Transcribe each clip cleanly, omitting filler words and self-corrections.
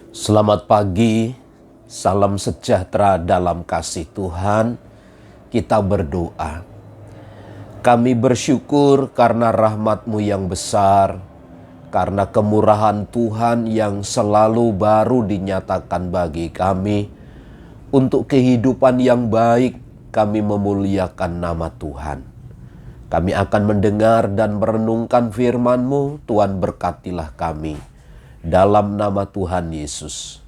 Selamat pagi, salam sejahtera dalam kasih Tuhan. Kita berdoa. Kami bersyukur karena rahmat-Mu yang besar, karena kemurahan Tuhan yang selalu baru dinyatakan bagi kami. Untuk kehidupan yang baik, kami memuliakan nama Tuhan. Kami akan mendengar dan merenungkan firman-Mu. Tuhan berkatilah kami. Dalam nama Tuhan Yesus.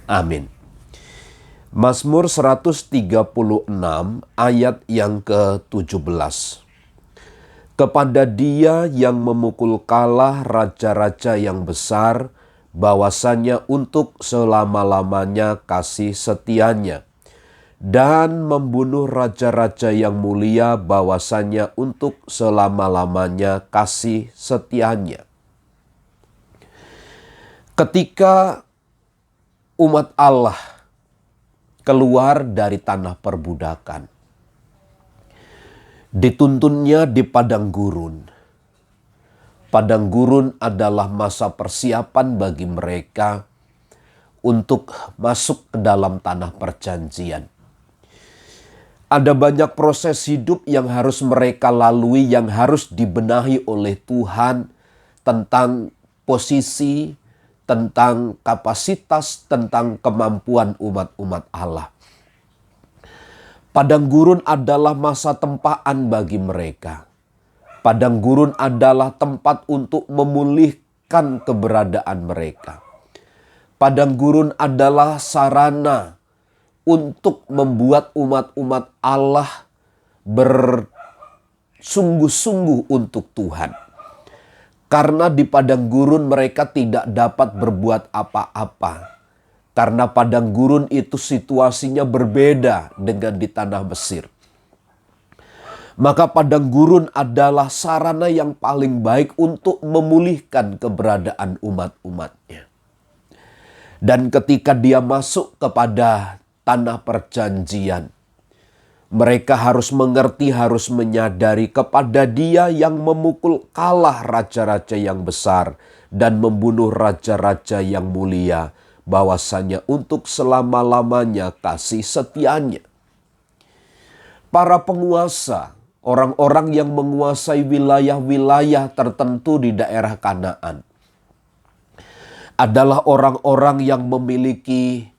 Amin. Mazmur 136 ayat yang ke-17. Kepada Dia yang memukul kalah raja-raja yang besar, bahwasanya untuk selama-lamanya kasih setianya. Dan membunuh raja-raja yang mulia, bahwasanya untuk selama-lamanya kasih setianya. Ketika umat Allah keluar dari tanah perbudakan, dituntunnya di padang gurun. Padang gurun adalah masa persiapan bagi mereka untuk masuk ke dalam tanah perjanjian. Ada banyak proses hidup yang harus mereka lalui, yang harus dibenahi oleh Tuhan tentang posisi, tentang kapasitas, tentang kemampuan umat-umat Allah. Padang gurun adalah masa tempaan bagi mereka. Padang gurun adalah tempat untuk memulihkan keberadaan mereka. Padang gurun adalah sarana untuk membuat umat-umat Allah bersungguh-sungguh untuk Tuhan. Karena di padang gurun mereka tidak dapat berbuat apa-apa. Karena padang gurun itu situasinya berbeda dengan di tanah Mesir. Maka padang gurun adalah sarana yang paling baik untuk memulihkan keberadaan umat-umatnya. Dan ketika dia masuk kepada tanah perjanjian, mereka harus mengerti, harus menyadari kepada Dia yang memukul kalah raja-raja yang besar dan membunuh raja-raja yang mulia, bahwasanya untuk selama-lamanya kasih setianya. Para penguasa, orang-orang yang menguasai wilayah-wilayah tertentu di daerah Kanaan, adalah orang-orang yang memiliki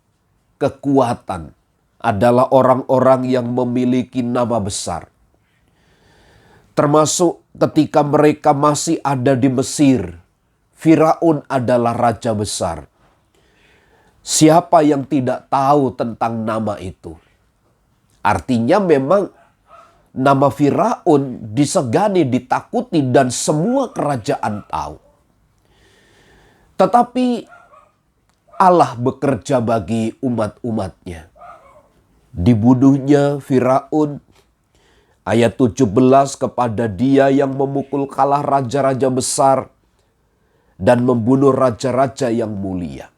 kekuatan, adalah orang-orang yang memiliki nama besar. Termasuk ketika mereka masih ada di Mesir, Firaun adalah raja besar. Siapa yang tidak tahu tentang nama itu? Artinya memang nama Firaun disegani, ditakuti, dan semua kerajaan tahu. Tetapi Allah bekerja bagi umat-umatnya. Dibunuhnya Firaun, ayat 17, kepada Dia yang memukul kalah raja-raja besar dan membunuh raja-raja yang mulia.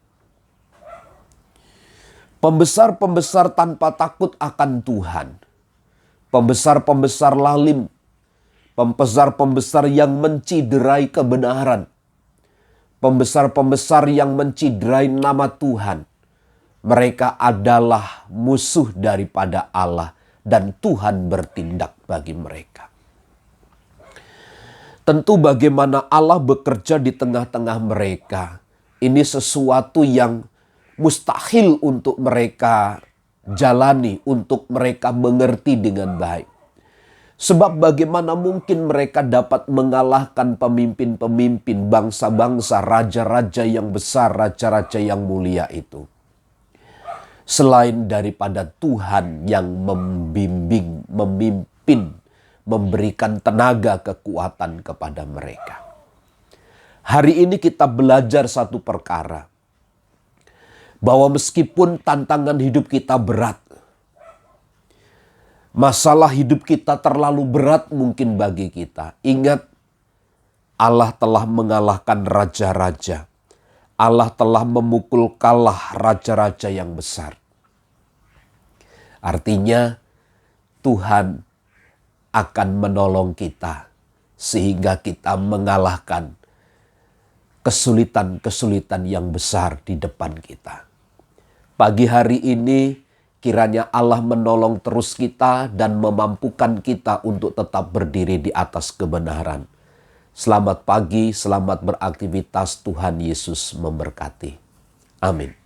Pembesar-pembesar tanpa takut akan Tuhan. Pembesar-pembesar lalim. Pembesar-pembesar yang menciderai kebenaran. Pembesar-pembesar yang menciderai nama Tuhan. Mereka adalah musuh daripada Allah dan Tuhan bertindak bagi mereka. Tentu bagaimana Allah bekerja di tengah-tengah mereka, ini sesuatu yang mustahil untuk mereka jalani, untuk mereka mengerti dengan baik. Sebab bagaimana mungkin mereka dapat mengalahkan pemimpin-pemimpin bangsa-bangsa, raja-raja yang besar, raja-raja yang mulia itu. Selain daripada Tuhan yang membimbing, memimpin, memberikan tenaga, kekuatan kepada mereka. Hari ini kita belajar satu perkara. Bahwa meskipun tantangan hidup kita berat, masalah hidup kita terlalu berat mungkin bagi kita. Ingat, Allah telah mengalahkan raja-raja. Allah telah memukul kalah raja-raja yang besar. Artinya Tuhan akan menolong kita sehingga kita mengalahkan kesulitan-kesulitan yang besar di depan kita. Pagi hari ini kiranya Allah menolong terus kita dan memampukan kita untuk tetap berdiri di atas kebenaran. Selamat pagi, selamat beraktivitas, Tuhan Yesus memberkati. Amin.